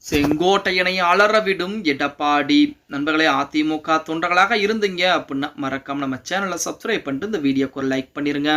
செங்கோட்டையனை அலறவிடும் எடப்பாடி. நண்பர்களே, அதிமுக தொண்டர்களாக இருந்தீங்க அப்படின்னா மறக்காம நம்ம சேனலை சப்ஸ்கிரைப் பண்ணிட்டு இந்த வீடியோக்கு ஒரு லைக் பண்ணிருங்க.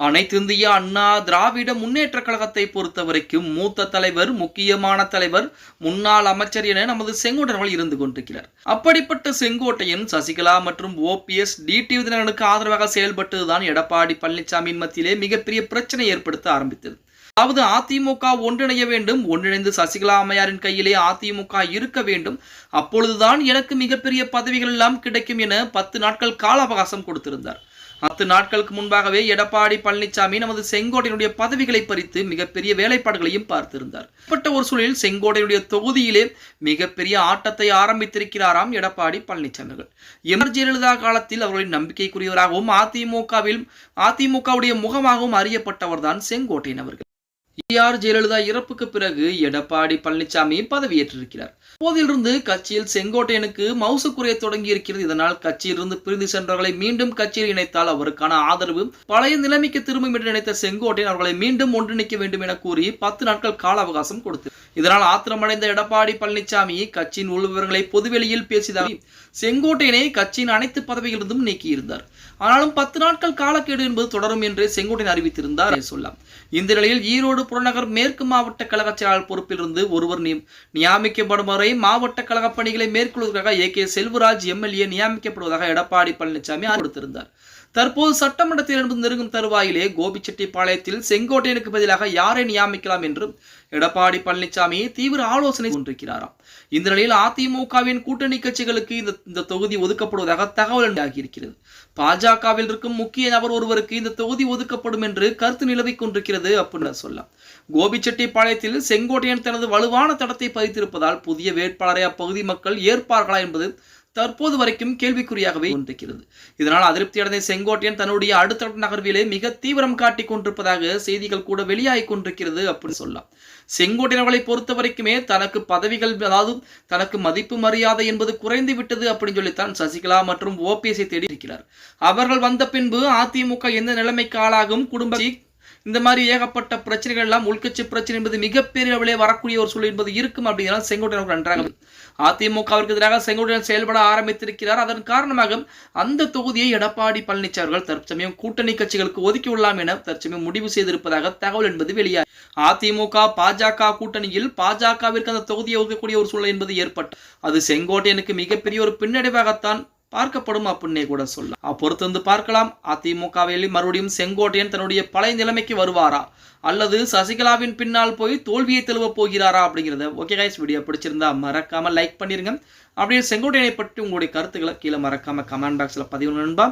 அனைத்து இந்திய அண்ணா திராவிட முன்னேற்ற கழகத்தை பொறுத்த வரைக்கும் மூத்த தலைவர், முக்கியமான தலைவர், முன்னாள் அமைச்சர் என நமது செங்கோட்டையன் இருந்து கொண்டிருக்கிறார். அப்படிப்பட்ட செங்கோட்டையன் சசிகலா மற்றும் ஓபிஎஸ் டிடிவி தினகரனுக்கு ஆதரவாக செயல்பட்டதுதான் எடப்பாடி பழனிசாமியின் மத்தியிலே மிகப்பெரிய பிரச்சனை ஏற்படுத்த ஆரம்பித்தது. அதாவது அதிமுக ஒன்றிணைய வேண்டும், ஒன்றிணைந்து சசிகலா அம்மையாரின் கையிலே அதிமுக இருக்க வேண்டும், அப்பொழுதுதான் எனக்கு மிகப்பெரிய பதவிகள் எல்லாம் கிடைக்கும் என 10 நாட்கள் கால அவகாசம் கொடுத்திருந்தார். 10 நாட்களுக்கு முன்பாகவே எடப்பாடி பழனிசாமி நமது செங்கோட்டையனுடைய பதவிகளை பறித்து மிகப்பெரிய வேலைப்பாடுகளையும் பார்த்திருந்தார். இப்பட்ட ஒரு சூழலில் செங்கோட்டையனுடைய தொகுதியிலே மிகப்பெரிய ஆட்டத்தை ஆரம்பித்திருக்கிறாராம் எடப்பாடி பழனிசாமி அவர்கள். எம்ஆர் ஜெயலலிதா காலத்தில் அவர்களின் நம்பிக்கைக்குரியவராகவும் அதிமுகவுடைய முகமாகவும் அறியப்பட்டவர் தான் செங்கோட்டையன் அவர்கள். எம்ஆர் ஜெயலலிதா இறப்புக்கு பிறகு எடப்பாடி பழனிசாமி பதவியேற்றிருக்கிறார். அப்போதிலிருந்து கட்சியில் செங்கோட்டையனுக்கு மவுசு குறைய தொடங்கி இருக்கிறது. இதனால் கட்சியிலிருந்து பிரிந்து சென்றவர்களை மீண்டும் கட்சியில் இணைத்தால் அவருக்கான ஆதரவு பழைய நிலைமைக்கு திரும்பும் என்று நினைத்த செங்கோட்டையன் அவர்களை மீண்டும் ஒன்றிணைக்க வேண்டும் என கூறி 10 நாட்கள் கால அவகாசம் கொடுத்தார். இதனால் ஆத்திரமடைந்த எடப்பாடி பழனிசாமி கட்சியின் உள்விவரங்களை பொதுவெளியில் பேசியதாக செங்கோட்டையனை கட்சியின் அனைத்து பதவிகளிலிருந்தும் நீக்கியிருந்தார். ஆனாலும் 10 நாட்கள் காலக்கெடு என்பது தொடரும் என்று செங்கோட்டையன் அறிவித்திருந்தார் சொல்லலாம். இந்த நிலையில் ஈரோடு புறநகர் மேற்கு மாவட்ட கழக செயலாளர் பொறுப்பிலிருந்து ஒருவர் நியமிக்கப்படும் வரை மாவட்ட கழக பணிகளை மேற்கொள்வதற்காக ஏ.கே. செல்வராஜ் எம்எல்ஏ நியமிக்கப்படுவதாக எடப்பாடி பழனிசாமி அறிவித்திருந்தார். தற்போது சட்டமன்றத்தில் நெருங்கும் தருவாயிலே கோபிச்செட்டிப்பாளையத்தில் செங்கோட்டையனுக்கு பதிலாக யாரை நியமிக்கலாம் என்று எடப்பாடி பழனிசாமி தீவிர ஆலோசனை கொண்டிருக்கிறாராம். இந்த நிலையில் அதிமுகவின் கூட்டணி கட்சிகளுக்கு இந்த தொகுதி ஒதுக்கப்படுவதாக தகவல் வெளியாகியிருக்கிறது. பாஜகவில் இருக்கும் முக்கிய நபர் ஒருவருக்கு இந்த தொகுதி ஒதுக்கப்படும் என்று கருத்து நிலவிக் கொண்டிருக்கிறது அப்படின்னு சொல்லலாம். கோபிச்செட்டிப்பாளையத்தில் செங்கோட்டையன் தனது வலுவான தடத்தை பதித்திருப்பதால் புதிய வேட்பாளரை அப்பகுதி மக்கள் ஏற்பார்களா என்பது தற்போது வரைக்கும் கேள்விக்குறியாகவே கொண்டிருக்கிறது. இதனால் அதிருப்தி அடைந்த செங்கோட்டையன் தன்னுடைய அடுத்த நகர்விலே மிக தீவிரம் காட்டிக் கொண்டிருப்பதாக செய்திகள் கூட வெளியாகி கொண்டிருக்கிறது அப்படின்னு சொல்லலாம். செங்கோட்டையன் அவர்களை பொறுத்த வரைக்குமே தனக்கு பதவிகள், அதாவது தனக்கு மதிப்பு மரியாதை என்பது குறைந்து விட்டது அப்படின்னு சொல்லித்தான் சசிகலா மற்றும் ஓபிஎஸ்ஐ தேடி இருக்கிறார். அவர்கள் வந்த பின்பு அதிமுக எந்த நிலைமைக்கு ஆளாகும், குடும்ப இந்த மாதிரி ஏகப்பட்ட பிரச்சனைகள் எல்லாம் உள்கட்சி பிரச்சனை என்பது மிகப்பெரிய அளவிலே வரக்கூடிய ஒரு சூழல் என்பது இருக்கும். அப்படிங்கிறதால் செங்கோட்டையன் நன்றாக அதிமுகவிற்கு எதிராக செங்கோட்டையன் செயல்பட ஆரம்பித்திருக்கிறார். அதன் காரணமாக அந்த தொகுதியை எடப்பாடி பழனிசாமி அவர்கள் தற்சமயம் கூட்டணி கட்சிகளுக்கு ஒதுக்கியுள்ளலாம் என தற்சமயம் முடிவு செய்திருப்பதாக தகவல் என்பது வெளியாகி அதிமுக பாஜக கூட்டணியில் பாஜகவிற்கு அந்த தொகுதியை ஒதுக்கக்கூடிய ஒரு சூழல் என்பது ஏற்பட்டது. அது செங்கோட்டையனுக்கு மிகப்பெரிய ஒரு பின்னடைவாகத்தான் பார்க்கப்படும் அப்படின்னே கூட சொல்லலாம். பொறுத்து வந்து பார்க்கலாம். அதிமுகவில் மறுபடியும் செங்கோட்டையன் தன்னுடைய பழைய நிலைமைக்கு வருவாரா, அல்லது சசிகலாவின் பின்னால் போய் தோல்வியை தெளிவ போகிறாரா அப்படிங்கிறத. ஓகே கைஸ், வீடியோ பிடிச்சிருந்தா மறக்காம லைக் பண்ணிருங்க. அப்படியே செங்கோட்டையனை பற்றி உங்களுடைய கருத்துக்களை கீழே மறக்காம கமெண்ட் பாக்ஸ்ல பதிவு நண்பா.